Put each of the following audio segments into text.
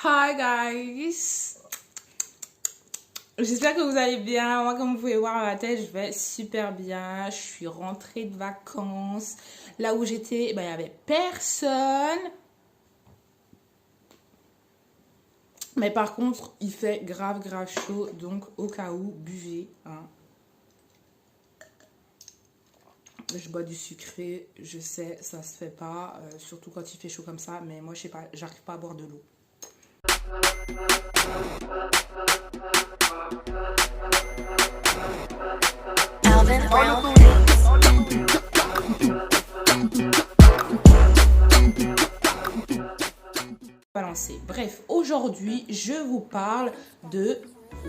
Hi guys, j'espère que vous allez bien. Moi, comme vous pouvez voir à ma tête, je vais super bien. Je suis rentrée de vacances. Là où j'étais, il n'y avait personne. Mais par contre, il fait grave chaud. Donc au cas où, buvez. Hein. Je bois du sucré, je sais, ça se fait pas. Surtout quand il fait chaud comme ça. Mais moi, je sais pas, j'arrive pas à boire de l'eau. Alvin Brown. Balancer. Bref, aujourd'hui, je vous parle de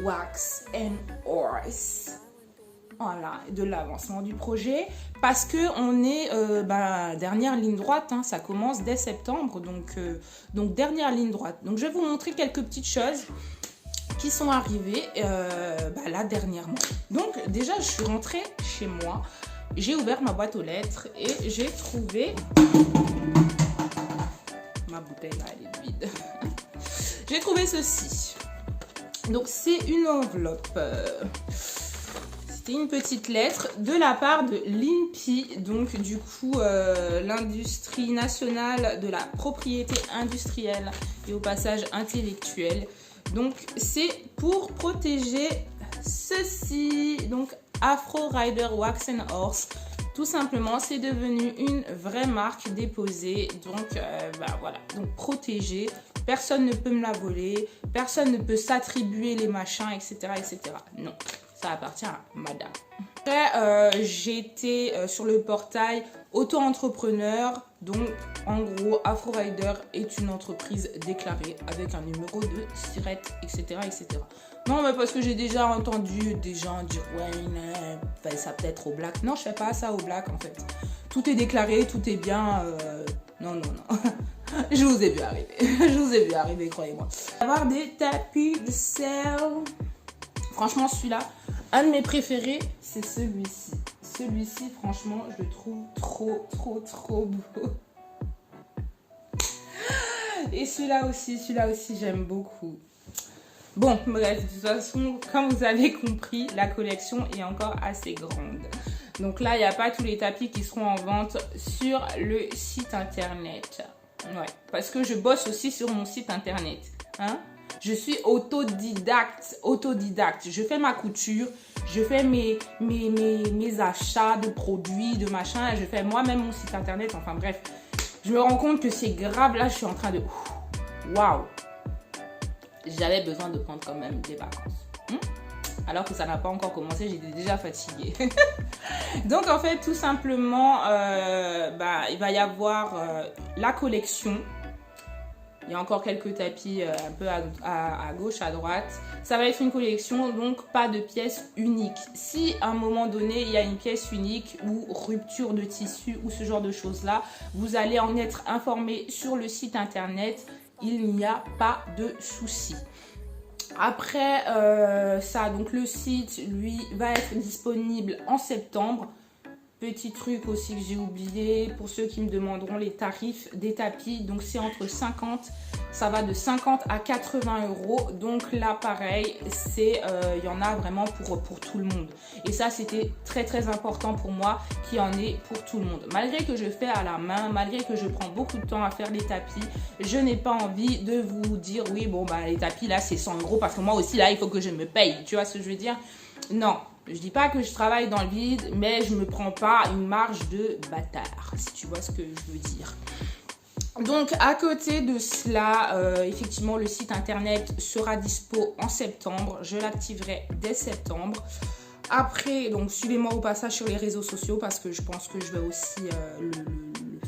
Wax and Horse. Voilà, de l'avancement du projet. Parce que on est dernière ligne droite, hein, ça commence dès septembre, donc dernière ligne droite. Donc je vais vous montrer quelques petites choses qui sont arrivées là dernièrement. Donc déjà, je suis rentrée chez moi, j'ai ouvert ma boîte aux lettres et j'ai trouvé... Ma bouteille là, elle est vide. J'ai trouvé ceci. Donc c'est une enveloppe. C'était une petite lettre de la part de l'INPI, donc du coup l'industrie nationale de la propriété industrielle et au passage intellectuelle. Donc c'est pour protéger ceci, donc Afro Rider Wax and Horse. Tout simplement, c'est devenu une vraie marque déposée, donc voilà, donc protégée. Personne ne peut me la voler, personne ne peut s'attribuer les machins, etc., etc. Non, ça appartient à madame. Après, j'étais sur le portail auto-entrepreneur, donc en gros, Afro Rider est une entreprise déclarée avec un numéro de SIRET, etc., etc. Non, mais parce que j'ai déjà entendu des gens dire ouais, ça peut-être au black. Non, je fais pas ça au black en fait. Tout est déclaré, tout est bien. Non. Je vous ai vu arriver. Je vous ai vu arriver, croyez-moi. Avoir des tapis de sel. Franchement, celui-là, un de mes préférés, c'est celui-ci. Celui-ci, franchement, je le trouve trop beau. Et celui-là aussi, j'aime beaucoup. Bon, bref, de toute façon, comme vous avez compris, la collection est encore assez grande. Donc là, il n'y a pas tous les tapis qui seront en vente sur le site internet. Ouais, parce que je bosse aussi sur mon site internet. Hein? Je suis autodidacte. Je fais ma couture, je fais mes achats de produits, de machin. Je fais moi-même mon site internet. Enfin bref, je me rends compte que c'est grave. Là, je suis en train de... Waouh! J'avais besoin de prendre quand même des vacances. Alors que ça n'a pas encore commencé, j'étais déjà fatiguée. Donc en fait, tout simplement, il va y avoir la collection. Il y a encore quelques tapis un peu à gauche, à droite. Ça va être une collection, donc pas de pièces uniques. Si à un moment donné, il y a une pièce unique ou rupture de tissu ou ce genre de choses-là, vous allez en être informé sur le site internet. Il n'y a pas de souci. Après ça, donc le site, lui, va être disponible en septembre. Petit truc aussi que j'ai oublié, pour ceux qui me demanderont les tarifs des tapis. Donc c'est entre 50, ça va de 50 à 80 euros. Donc là, pareil, il y en a vraiment pour tout le monde. Et ça, c'était très important pour moi, qu'il y en ait pour tout le monde. Malgré que je fais à la main, malgré que je prends beaucoup de temps à faire les tapis, je n'ai pas envie de vous dire, oui, bon, les tapis, là, c'est 100 euros. Parce que moi aussi, là, il faut que je me paye. Tu vois ce que je veux dire? Non. Je dis pas que je travaille dans le vide, mais je me prends pas une marge de bâtard, si tu vois ce que je veux dire. Donc, à côté de cela, effectivement, le site internet sera dispo en septembre. Je l'activerai dès septembre. Après, donc, suivez-moi au passage sur les réseaux sociaux parce que je pense que je vais aussi le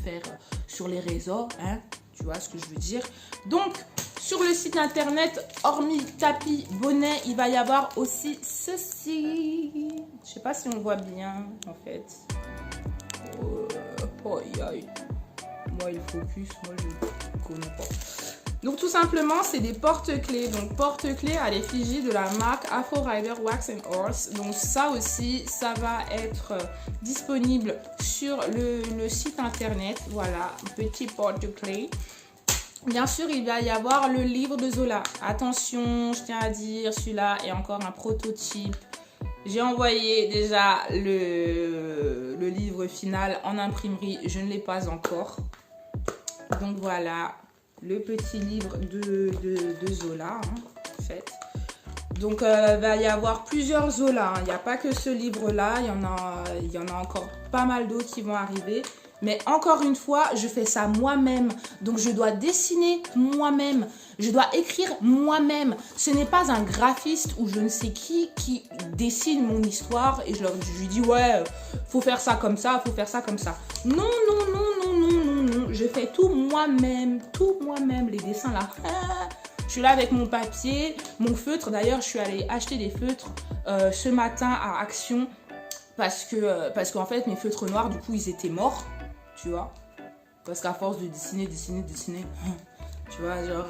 faire sur les réseaux, hein. Tu vois ce que je veux dire. Donc, sur le site internet, hormis tapis, bonnet, il va y avoir aussi ceci. Je sais pas si on voit bien, en fait. Moi, il focus, moi, je connais pas. Donc, tout simplement, c'est des porte-clés. Donc, porte-clés à l'effigie de la marque Afro Rider Wax and Horse. Donc, ça aussi, ça va être disponible sur le site internet. Voilà, petit porte-clés. Bien sûr, il va y avoir le livre de Zola. Attention, je tiens à dire, celui-là est encore un prototype. J'ai envoyé déjà le livre final en imprimerie. Je ne l'ai pas encore. Donc voilà, le petit livre de Zola, hein, en fait. Donc, va y avoir plusieurs Zola. Il n'y a pas que ce livre-là. Il y en a encore pas mal d'autres qui vont arriver. Mais encore une fois, je fais ça moi-même. Donc, je dois dessiner moi-même. Je dois écrire moi-même. Ce n'est pas un graphiste ou je ne sais qui dessine mon histoire et je lui dis, ouais, faut faire ça comme ça, faut faire ça comme ça. Non, non, non, non, non, non, non. Je fais tout moi-même. Tout moi-même. Les dessins là. Je suis là avec mon papier, mon feutre. D'ailleurs, je suis allée acheter des feutres ce matin à Action parce qu'en fait, mes feutres noirs, du coup, ils étaient morts. Tu vois, parce qu'à force de dessiner, tu vois, genre,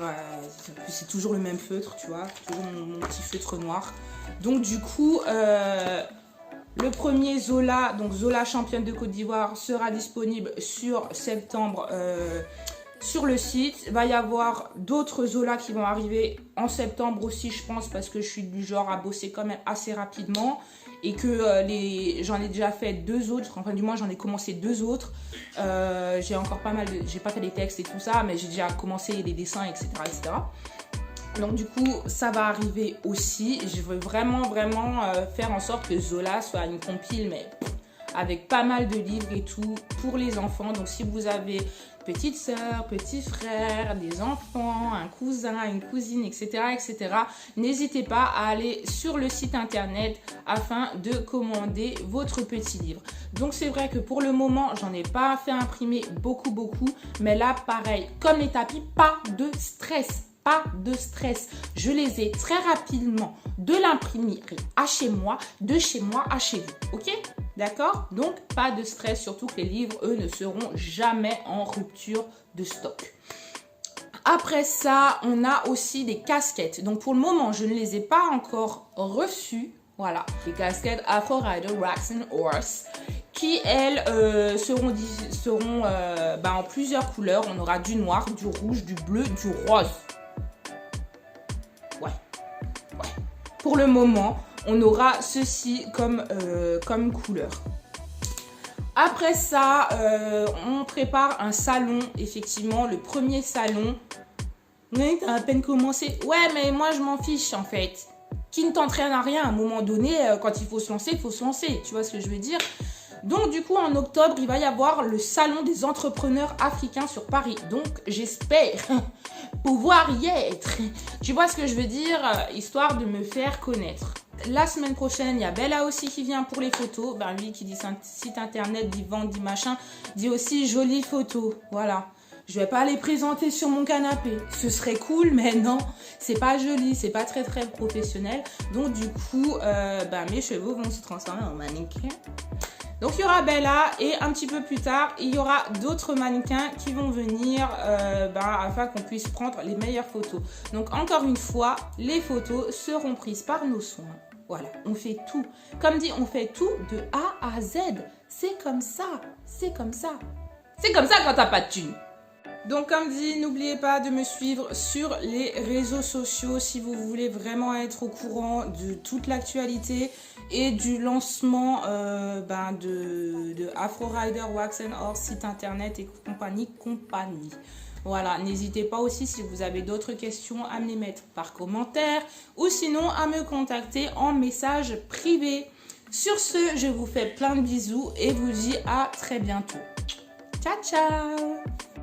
c'est toujours le même feutre, tu vois, toujours mon petit feutre noir. Donc, du coup, le premier Zola, donc Zola championne de Côte d'Ivoire, sera disponible sur septembre sur le site. Il va y avoir d'autres Zola qui vont arriver en septembre aussi, je pense, parce que je suis du genre à bosser quand même assez rapidement. Et que j'en ai déjà fait 2 autres, enfin du moins j'en ai commencé 2 autres. J'ai encore pas mal j'ai pas fait les textes et tout ça, mais j'ai déjà commencé les dessins, etc., etc. Donc du coup, ça va arriver aussi. Je veux vraiment faire en sorte que Zola soit une compile, mais avec pas mal de livres et tout pour les enfants. Donc si vous avez petite sœur, petit frère, des enfants, un cousin, une cousine, etc., etc., n'hésitez pas à aller sur le site internet afin de commander votre petit livre. Donc c'est vrai que pour le moment, j'en ai pas fait imprimer beaucoup, mais là, pareil, comme les tapis, pas de stress. Pas de stress. Je les ai très rapidement de l'imprimerie à chez moi, de chez moi à chez vous. Ok? D'accord? Donc, pas de stress, surtout que les livres, eux, ne seront jamais en rupture de stock. Après ça, on a aussi des casquettes. Donc, pour le moment, je ne les ai pas encore reçues. Voilà, les casquettes Afro Rider Wax and Horse qui, elles, seront en plusieurs couleurs. On aura du noir, du rouge, du bleu, du rose. Ouais. Pour le moment, on aura ceci comme couleur. Après ça, on prépare un salon, effectivement, le premier salon. Oui, t'as à peine commencé. Ouais, mais moi, je m'en fiche, en fait. Qui ne t'entraîne à rien. À un moment donné, quand il faut se lancer, il faut se lancer. Tu vois ce que je veux dire? Donc, du coup, en octobre, il va y avoir le salon des entrepreneurs africains sur Paris. Donc, j'espère pouvoir y être. Tu vois ce que je veux dire? Histoire de me faire connaître. La semaine prochaine, il y a Bella aussi qui vient pour les photos. Ben, lui qui dit site internet, dit vente, dit machin, dit aussi jolies photos. Voilà. Je vais pas les présenter sur mon canapé. Ce serait cool, mais non, c'est pas joli, c'est pas très professionnel. Donc, du coup, mes cheveux vont se transformer en mannequin. Donc, il y aura Bella et un petit peu plus tard, il y aura d'autres mannequins qui vont venir afin qu'on puisse prendre les meilleures photos. Donc, encore une fois, les photos seront prises par nos soins. Voilà, on fait tout. Comme dit, on fait tout de A à Z. C'est comme ça, c'est comme ça. C'est comme ça quand t'as pas de thunes. Donc comme dit, n'oubliez pas de me suivre sur les réseaux sociaux si vous voulez vraiment être au courant de toute l'actualité et du lancement de Afro Rider Wax and Horse, site internet et compagnie. Voilà, n'hésitez pas aussi si vous avez d'autres questions à me les mettre par commentaire ou sinon à me contacter en message privé. Sur ce, je vous fais plein de bisous et vous dis à très bientôt. Ciao, ciao!